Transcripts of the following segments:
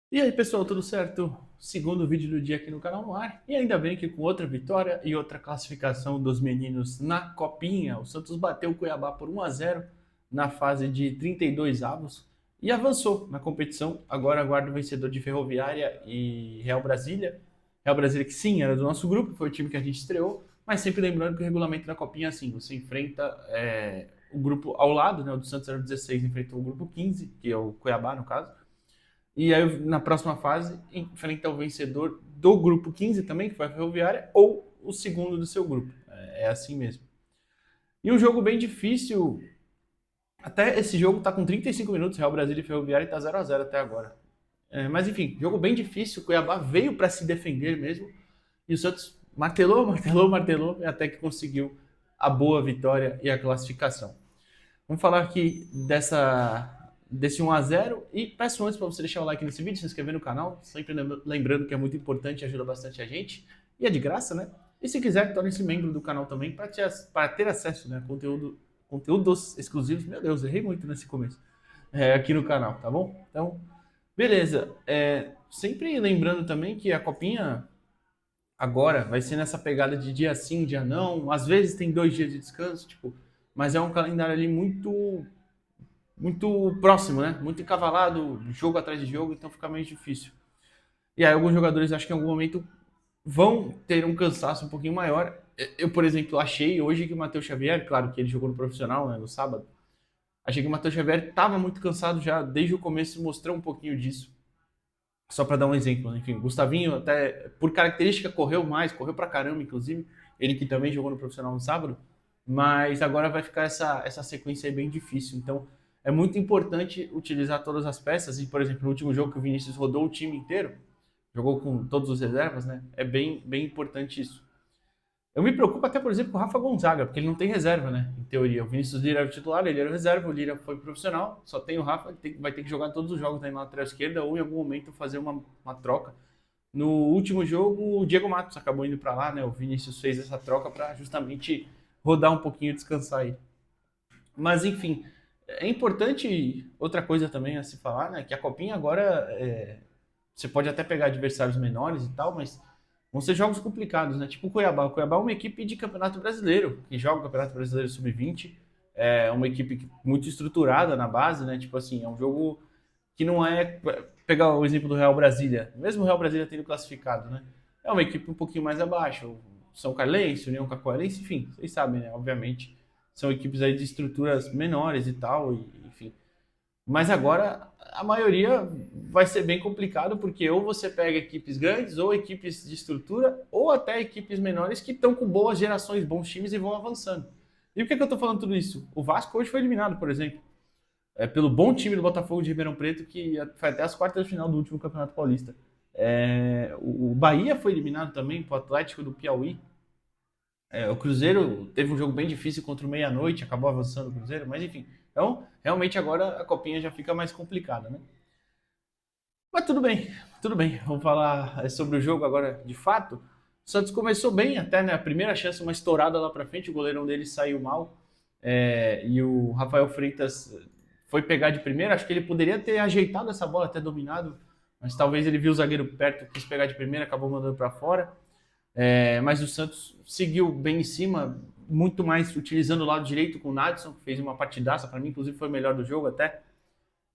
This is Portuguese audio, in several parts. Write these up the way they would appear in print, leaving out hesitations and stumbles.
E aí, pessoal, tudo certo? Segundo vídeo do dia aqui no canal no ar. E ainda bem que com outra vitória e outra classificação dos meninos na Copinha, o Santos bateu o Cuiabá por 1-0 na fase de 32 avos e avançou na competição. Agora aguarda o vencedor de Ferroviária e Real Brasília. Real Brasília que sim, era do nosso grupo, foi o time que a gente estreou, mas sempre lembrando que o regulamento da Copinha é assim, você enfrenta o grupo ao lado, né? O do Santos era o 16, enfrentou o grupo 15, que é o Cuiabá no caso. E aí, na próxima fase, enfrenta o vencedor do grupo 15 também, que foi a Ferroviária, ou o segundo do seu grupo. É assim mesmo. E um jogo bem difícil. Até esse jogo tá com 35 minutos, Real Brasília e Ferroviária, e tá 0-0 até agora. Mas enfim, jogo bem difícil. O Cuiabá veio para se defender mesmo. E o Santos martelou, martelou, martelou, até que conseguiu a boa vitória e a classificação. Vamos falar aqui desse 1-0 e peço antes para você deixar o like nesse vídeo, se inscrever no canal, sempre lembrando que é muito importante e ajuda bastante a gente, e é de graça, né? E se quiser, torne-se membro do canal também para ter acesso, né, a conteúdos exclusivos. Meu Deus, errei muito nesse começo. Aqui no canal, tá bom? Então, beleza. Sempre lembrando também que a Copinha agora vai ser nessa pegada de dia sim, dia não. Às vezes tem 2 dias de descanso, tipo, mas é um calendário ali muito próximo, né? Muito encavalado, jogo atrás de jogo, então fica meio difícil. E aí alguns jogadores acho que em algum momento vão ter um cansaço um pouquinho maior. Eu, por exemplo, achei hoje que o Matheus Xavier, claro que ele jogou no profissional, né, no sábado, achei que o Matheus Xavier estava muito cansado já desde o começo, mostrou um pouquinho disso. Só para dar um exemplo, né? Enfim, o Gustavinho até por característica correu mais, correu pra caramba, inclusive, ele que também jogou no profissional no sábado, mas agora vai ficar essa sequência aí bem difícil. Então, é muito importante utilizar todas as peças e, por exemplo, no último jogo que o Vinícius rodou o time inteiro, jogou com todos os reservas, né? É bem importante isso. Eu me preocupo até, por exemplo, com o Rafa Gonzaga, porque ele não tem reserva, né? Em teoria. O Vinícius Lira era o titular, ele era o reserva, o Lira foi profissional, só tem o Rafa, vai ter que jogar todos os jogos aí na lateral esquerda ou em algum momento fazer uma troca. No último jogo, o Diego Matos acabou indo para lá, né? O Vinícius fez essa troca para justamente rodar um pouquinho e descansar aí. Mas enfim, é importante outra coisa também a se falar, né? Que a Copinha agora você pode até pegar adversários menores e tal, mas vão ser jogos complicados, né? Tipo o Cuiabá. O Cuiabá é uma equipe de campeonato brasileiro, que joga o campeonato brasileiro sub-20. É uma equipe muito estruturada na base, né? Tipo assim, é um jogo que não é. Pegar o exemplo do Real Brasília, mesmo o Real Brasília tendo classificado, né? É uma equipe um pouquinho mais abaixo. O São Carlense, União Cacoalense, enfim, vocês sabem, né? Obviamente, são equipes aí de estruturas menores e tal, enfim. Mas agora a maioria vai ser bem complicado, porque ou você pega equipes grandes, ou equipes de estrutura, ou até equipes menores que estão com boas gerações, bons times e vão avançando. E por que eu estou falando tudo isso? O Vasco hoje foi eliminado, por exemplo, pelo bom time do Botafogo de Ribeirão Preto, que foi até as quartas de final do último Campeonato Paulista. O Bahia foi eliminado também para o Atlético do Piauí. O Cruzeiro teve um jogo bem difícil contra o Meia-Noite, acabou avançando o Cruzeiro, mas enfim. Então, realmente agora a copinha já fica mais complicada, né? Mas tudo bem, tudo bem. Vamos falar sobre o jogo agora de fato. O Santos começou bem, até né, a primeira chance, uma estourada lá para frente, o goleirão dele saiu mal. E o Rafael Freitas foi pegar de primeira. Acho que ele poderia ter ajeitado essa bola, ter dominado, mas talvez ele viu o zagueiro perto, quis pegar de primeira, acabou mandando para fora. Mas o Santos seguiu bem em cima, muito mais utilizando o lado direito com o Nadson, que fez uma partidaça, para mim, inclusive foi o melhor do jogo até.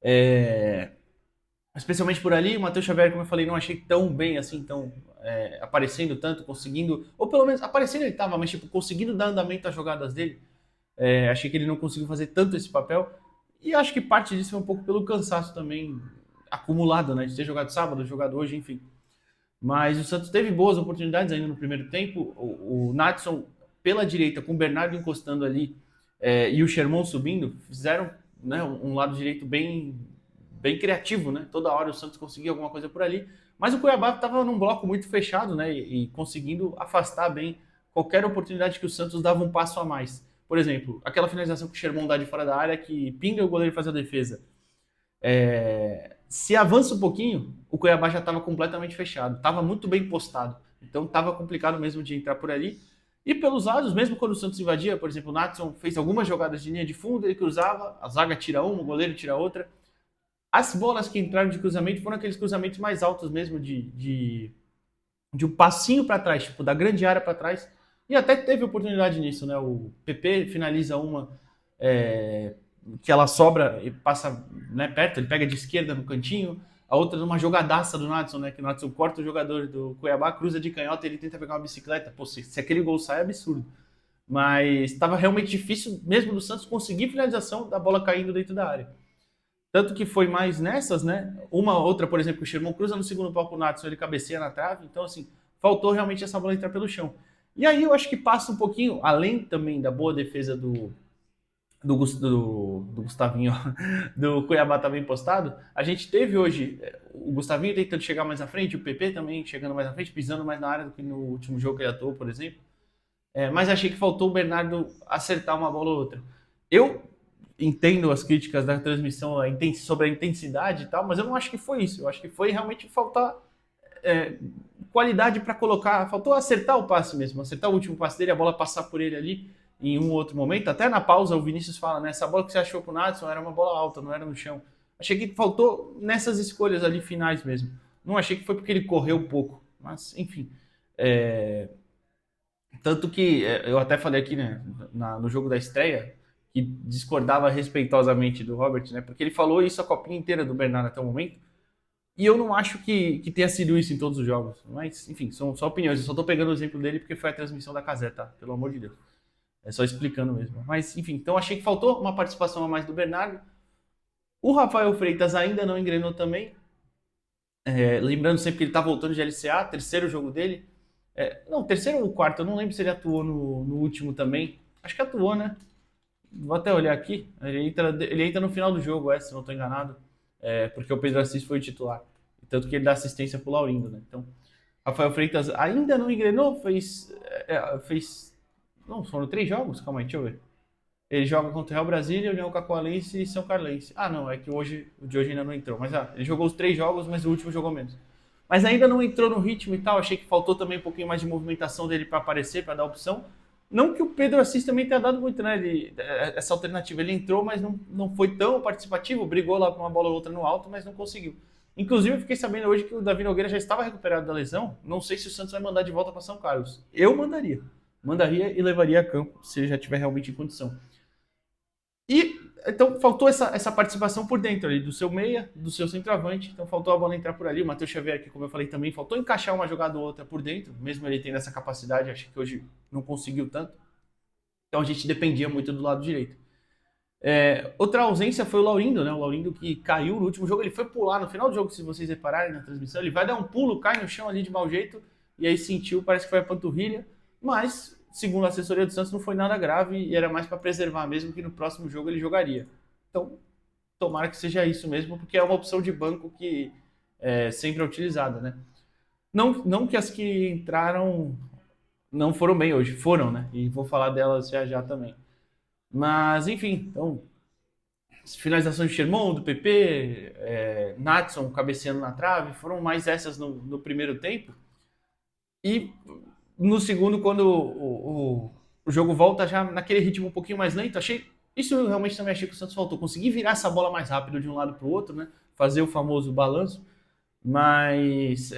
É, Especialmente por ali, o Matheus Xavier, como eu falei, não achei tão bem assim, tão aparecendo tanto, conseguindo, ou pelo menos aparecendo ele estava, mas tipo, conseguindo dar andamento às jogadas dele. Achei que ele não conseguiu fazer tanto esse papel, e acho que parte disso foi um pouco pelo cansaço também acumulado, né, de ter jogado sábado, jogado hoje, enfim. Mas o Santos teve boas oportunidades ainda no primeiro tempo. O Natson pela direita, com o Bernardo encostando ali e o Sherman subindo, fizeram né, um lado direito bem criativo, né? Toda hora o Santos conseguia alguma coisa por ali. Mas o Cuiabá estava num bloco muito fechado, né? E conseguindo afastar bem qualquer oportunidade que o Santos dava um passo a mais. Por exemplo, aquela finalização que o Sherman dá de fora da área, que pinga o goleiro faz a defesa. Se avança um pouquinho, o Cuiabá já estava completamente fechado, estava muito bem postado, então estava complicado mesmo de entrar por ali. E pelos lados, mesmo quando o Santos invadia, por exemplo, o Natson fez algumas jogadas de linha de fundo, ele cruzava, a zaga tira uma, o goleiro tira outra. As bolas que entraram de cruzamento foram aqueles cruzamentos mais altos mesmo, de um passinho para trás, tipo, da grande área para trás. E até teve oportunidade nisso, né? O PP finaliza uma é, que ela sobra e passa, né, perto, ele pega de esquerda no cantinho. A outra numa jogadaça do Natson, né? Que o Natson corta o jogador do Cuiabá, cruza de canhota e ele tenta pegar uma bicicleta. Pô, se aquele gol sai, é absurdo. Mas estava realmente difícil, mesmo do Santos, conseguir finalização da bola caindo dentro da área. Tanto que foi mais nessas, né? Uma outra, por exemplo, que o Sherman cruza no segundo pau pro Natson, ele cabeceia na trave. Então, assim, faltou realmente essa bola entrar pelo chão. E aí eu acho que passa um pouquinho, além também da boa defesa do Gustavinho, do Cuiabá também postado, a gente teve hoje o Gustavinho tentando chegar mais à frente, o PP também chegando mais à frente, pisando mais na área do que no último jogo que ele atuou, por exemplo. Mas achei que faltou o Bernardo acertar uma bola ou outra. Eu entendo as críticas da transmissão sobre a intensidade e tal, mas eu não acho que foi isso. Eu acho que foi realmente faltar qualidade para colocar, faltou acertar o passe mesmo, acertar o último passe dele, a bola passar por ele ali em um outro momento. Até na pausa o Vinícius fala, né, essa bola que você achou pro Natson era uma bola alta, não era no chão. Achei que faltou nessas escolhas ali finais mesmo. Não achei que foi porque ele correu pouco, mas enfim. Tanto que eu até falei aqui, né, no jogo da estreia, que discordava respeitosamente do Robert, né, porque ele falou isso a copinha inteira do Bernardo até o momento, e eu não acho que tenha sido isso em todos os jogos. Mas, enfim, são só opiniões. Eu só tô pegando o exemplo dele porque foi a transmissão da Casé, tá? Pelo amor de Deus. É só explicando mesmo. Mas, enfim, então achei que faltou uma participação a mais do Bernardo. O Rafael Freitas ainda não engrenou também. Lembrando sempre que ele tá voltando de LCA, terceiro jogo dele. Não, terceiro ou quarto, eu não lembro se ele atuou no último também. Acho que atuou, né? Vou até olhar aqui. Ele entra no final do jogo, se não estou enganado. Porque o Pedro Assis foi o titular. Tanto que ele dá assistência pro Laurindo, né? Então, Rafael Freitas ainda não engrenou, fez. Não, foram 3 jogos? Calma aí, deixa eu ver. Ele joga contra o Real Brasília, União Cacoalense e São Carlense. Ah, não, é que hoje o de hoje ainda não entrou. Mas ele jogou os 3 jogos, mas o último jogou menos. Mas ainda não entrou no ritmo e tal. Achei que faltou também um pouquinho mais de movimentação dele para aparecer, para dar opção. Não que o Pedro Assis também tenha dado muito, né? Essa alternativa. Ele entrou, mas não foi tão participativo. Brigou lá com uma bola ou outra no alto, mas não conseguiu. Inclusive, eu fiquei sabendo hoje que o Davi Nogueira já estava recuperado da lesão. Não sei se o Santos vai mandar de volta para São Carlos. Eu mandaria. Mandaria e levaria a campo, se ele já tiver realmente em condição. E então faltou essa participação por dentro ali, do seu meia, do seu centroavante. Então faltou a bola entrar por ali. O Matheus Xavier, que como eu falei também, faltou encaixar uma jogada ou outra por dentro, mesmo ele tendo essa capacidade. Acho que hoje não conseguiu tanto. Então a gente dependia muito do lado direito. Outra ausência foi o Laurindo, né? O Laurindo que caiu no último jogo. Ele foi pular no final do jogo, se vocês repararem na transmissão. Ele vai dar um pulo, cai no chão ali de mau jeito. E aí sentiu, parece que foi a panturrilha. Mas segundo a assessoria do Santos, não foi nada grave e era mais para preservar mesmo, que no próximo jogo ele jogaria. Então, tomara que seja isso mesmo, porque é uma opção de banco que sempre é utilizada, né? Não que as que entraram não foram bem hoje, foram, né? E vou falar delas já já também. Mas, enfim, então, finalizações de Sherman, do PP, Natson cabeceando na trave, foram mais essas no primeiro tempo. E no segundo, quando o jogo volta já naquele ritmo um pouquinho mais lento, isso eu realmente também achei que o Santos faltou. Conseguir virar essa bola mais rápido de um lado para o outro, né? Fazer o famoso balanço. Mas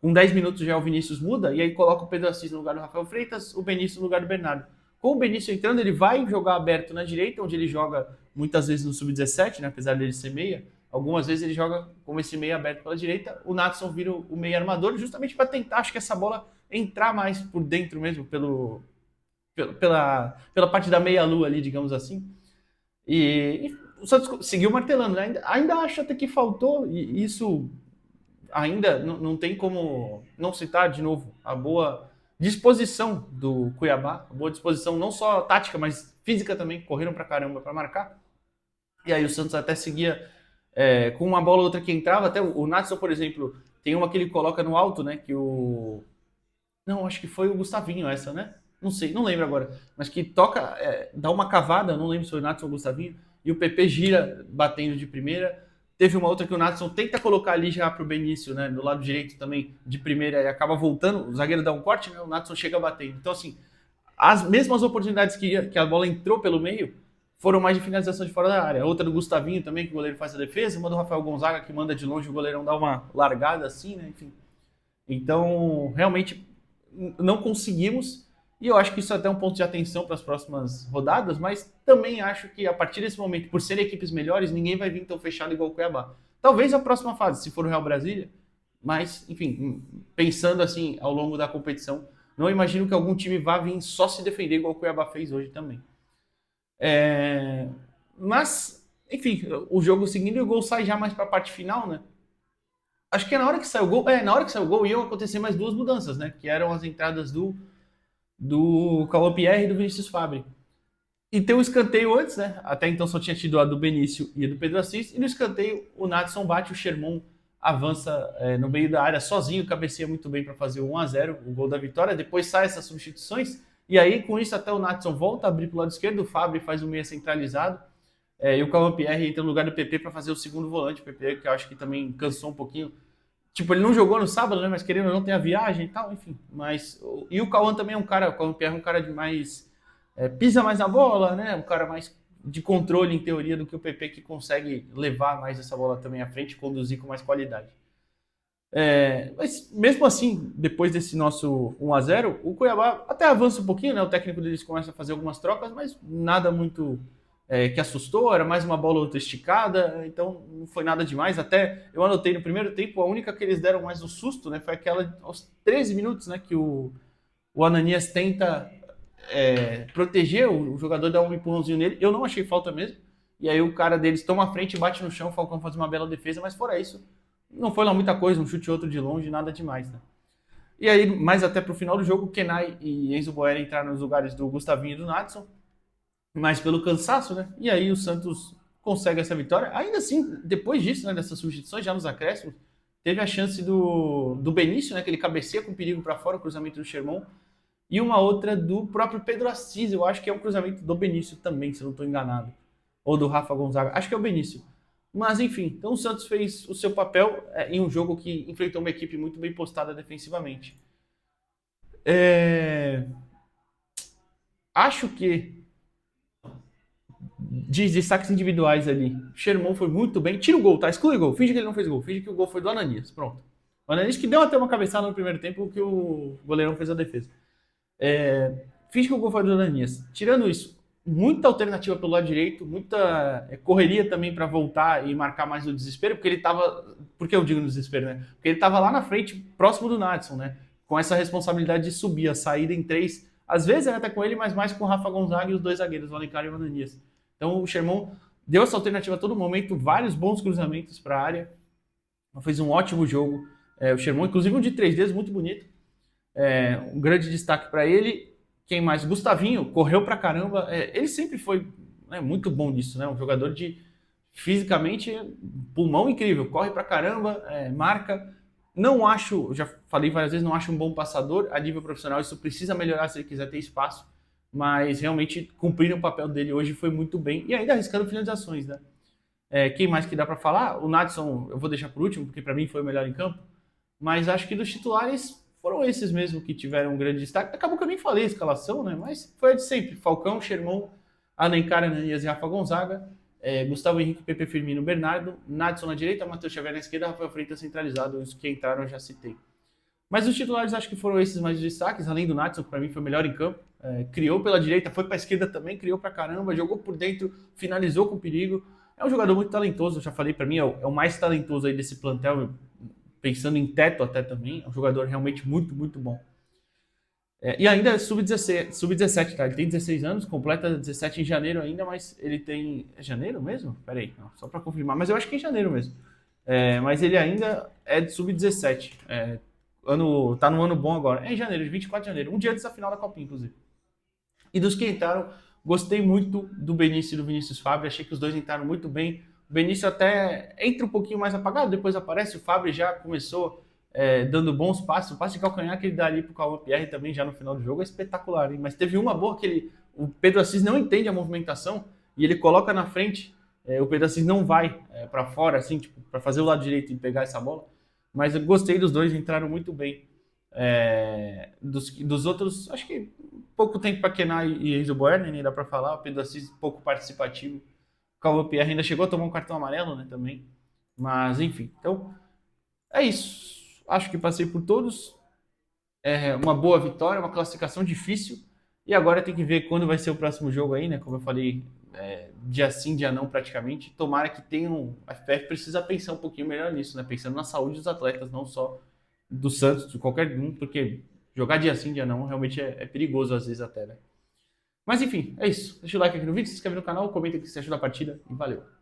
com 10 minutos já o Vinícius muda e aí coloca o Pedro Assis no lugar do Rafael Freitas, o Benício no lugar do Bernardo. Com o Benício entrando, ele vai jogar aberto na direita, onde ele joga muitas vezes no sub-17, né? Apesar dele ser meia. Algumas vezes ele joga como esse meia aberto pela direita. O Natson vira o meia armador, justamente para tentar, acho que essa bola entrar mais por dentro mesmo, pela parte da meia-lua ali, digamos assim. E o Santos seguiu martelando, né? Ainda acho até que faltou, e isso ainda não tem como não citar de novo a boa disposição do Cuiabá, a boa disposição não só tática, mas física também, correram pra caramba para marcar. E aí o Santos até seguia com uma bola ou outra que entrava, até o Natson, por exemplo, tem uma que ele coloca no alto, né, que o... Não, acho que foi o Gustavinho essa, né? Não sei, não lembro agora. Mas que toca, dá uma cavada, não lembro se foi o Natson ou o Gustavinho, e o PP gira batendo de primeira. Teve uma outra que o Natson tenta colocar ali já pro Benício, né? Do lado direito também, de primeira, e acaba voltando. O zagueiro dá um corte, né? O Natson chega batendo. Então, assim, as mesmas oportunidades que a bola entrou pelo meio, foram mais de finalização de fora da área. Outra do Gustavinho também, que o goleiro faz a defesa, uma do Rafael Gonzaga, que manda de longe, o goleirão dá uma largada assim, né? Enfim. Então, realmente, não conseguimos, e eu acho que isso é até um ponto de atenção para as próximas rodadas, mas também acho que a partir desse momento, por serem equipes melhores, ninguém vai vir tão fechado igual o Cuiabá. Talvez a próxima fase, se for o Real Brasília, mas, enfim, pensando assim ao longo da competição, não imagino que algum time vá vir só se defender igual o Cuiabá fez hoje também. Mas, enfim, o jogo seguindo e o gol sai já mais para a parte final, né? Acho que é na hora que saiu o gol, na hora que saiu o gol iam acontecer mais duas mudanças, né? Que eram as entradas do Cauã Pierre e do Vinícius Fabre. E tem um escanteio antes, né? Até então só tinha tido a do Benício e a do Pedro Assis. E no escanteio, o Nadson bate, o Sherman avança no meio da área sozinho, cabeceia muito bem para fazer o 1-0, o gol da vitória. Depois sai essas substituições. E aí, com isso, até o Nadson volta a abrir para o lado esquerdo, o Fabre faz o meia centralizado. E o Cauã Pierre entra no lugar do PP para fazer o segundo volante. O PP, que eu acho que também cansou um pouquinho. Tipo, ele não jogou no sábado, né? Mas querendo ou não, tem a viagem e tal, enfim. E o Cauã também é um cara, o Cauã Pierre é um cara de mais. Pisa mais na bola, né? Um cara mais de controle, em teoria, do que o PP, que consegue levar mais essa bola também à frente e conduzir com mais qualidade. Mas mesmo assim, depois desse nosso 1-0, o Cuiabá até avança um pouquinho, né? O técnico deles começa a fazer algumas trocas, mas nada muito que assustou, era mais uma bola outra esticada, então não foi nada demais. Até eu anotei no primeiro tempo, a única que eles deram mais um susto, né? Foi aquela aos 13 minutos, né? Que o Ananias tenta proteger, o jogador dá um empurrãozinho nele. Eu não achei falta mesmo. E aí o cara deles toma a frente, bate no chão, o Falcão faz uma bela defesa, mas fora isso, não foi lá muita coisa, um chute outro de longe, nada demais, né? E aí, mais até pro final do jogo, Kenai e Enzo Boera entraram nos lugares do Gustavinho e do Nadson, mas pelo cansaço, né? E aí o Santos consegue essa vitória. Ainda assim, depois disso, né, dessas substituições, já nos acréscimos, teve a chance do Benício, né, que ele cabeceia com perigo para fora, o cruzamento do Sherman, e uma outra do próprio Pedro Assis, eu acho que é um cruzamento do Benício também, se eu não estou enganado, ou do Rafa Gonzaga, acho que é o Benício. Mas enfim, então o Santos fez o seu papel em um jogo que enfrentou uma equipe muito bem postada defensivamente. Acho que de destaques individuais ali, Sherman foi muito bem. Tira o gol, tá? Exclui o gol. Finge que ele não fez gol. Finge que o gol foi do Ananias. Pronto. O Ananias que deu até uma cabeçada no primeiro tempo que o goleirão fez a defesa. Finge que o gol foi do Ananias. Tirando isso, muita alternativa pelo lado direito, muita correria também para voltar e marcar mais o desespero, porque ele tava. Por que eu digo no desespero, né? Porque ele tava lá na frente, próximo do Nadson, né? Com essa responsabilidade de subir, a saída em 3. Às vezes era até com ele, mas mais com o Rafa Gonzaga e os dois zagueiros, o Alencar e o Ananias. Então o Sherman deu essa alternativa a todo momento, vários bons cruzamentos para a área. Fez um ótimo jogo. O Sherman, inclusive um de 3 dedos, muito bonito. Um grande destaque para ele. Quem mais? Gustavinho, correu pra caramba. Ele sempre foi muito bom nisso, né? Um jogador de fisicamente pulmão incrível, corre pra caramba, marca. Não acho, já falei várias vezes, não acho um bom passador a nível profissional. Isso precisa melhorar se ele quiser ter espaço. Mas realmente cumprir o papel dele hoje foi muito bem. E ainda arriscando finalizações, né? Quem mais que dá para falar? O Nadson eu vou deixar por último, porque para mim foi o melhor em campo. Mas acho que dos titulares foram esses mesmo que tiveram um grande destaque. Acabou que eu nem falei a escalação, né? Mas foi a de sempre. Falcão, Sherman, Alencar, Ananias e Rafa Gonzaga. Gustavo Henrique, Pepe Firmino, Bernardo. Nadson na direita, Matheus Xavier na esquerda, Rafael Freitas centralizado. Os que entraram eu já citei. Mas os titulares acho que foram esses mais destaques, além do Nadson, que para mim foi o melhor em campo. Criou pela direita, foi para a esquerda também, criou pra caramba, jogou por dentro, finalizou com perigo. É um jogador muito talentoso, eu já falei, para mim é o mais talentoso aí desse plantel, pensando em teto até também. É um jogador realmente muito, muito bom. E ainda é sub-17, tá? Ele tem 16 anos, completa 17 em janeiro ainda, mas ele tem... É janeiro mesmo? Pera aí, não, só para confirmar, mas eu acho que é em janeiro mesmo. Mas ele ainda é de sub-17. Tá num ano bom agora. É em janeiro, de 24 de janeiro. Um dia antes da final da Copinha, inclusive. E dos que entraram, gostei muito do Benício e do Vinícius Fabre. Achei que os dois entraram muito bem. O Benício até entra um pouquinho mais apagado, depois aparece. O Fabre já começou dando bons passos. O passe de calcanhar que ele dá ali pro Cauã Pierre também já no final do jogo é espetacular, hein? Mas teve uma boa que o Pedro Assis não entende a movimentação e ele coloca na frente. O Pedro Assis não vai para fora, assim, tipo, para fazer o lado direito e pegar essa bola. Mas eu gostei dos dois, entraram muito bem. Dos outros, acho que pouco tempo para Kenan e Enzo Boerner, nem dá para falar. O Pedro Assis pouco participativo. O Cauã Pierre ainda chegou a tomar um cartão amarelo, né, também. Mas, enfim. Então, é isso. Acho que passei por todos. É uma boa vitória, uma classificação difícil. E agora tem que ver quando vai ser o próximo jogo aí, né? Como eu falei, dia sim, dia não, praticamente. Tomara que tenham. A FPF precisa pensar um pouquinho melhor nisso, né? Pensando na saúde dos atletas, não só do Santos, de qualquer um, porque jogar dia sim, dia não, realmente é perigoso às vezes até, né? Mas enfim, é isso. Deixa o like aqui no vídeo, se inscreve no canal, comenta o que você achou da partida e valeu.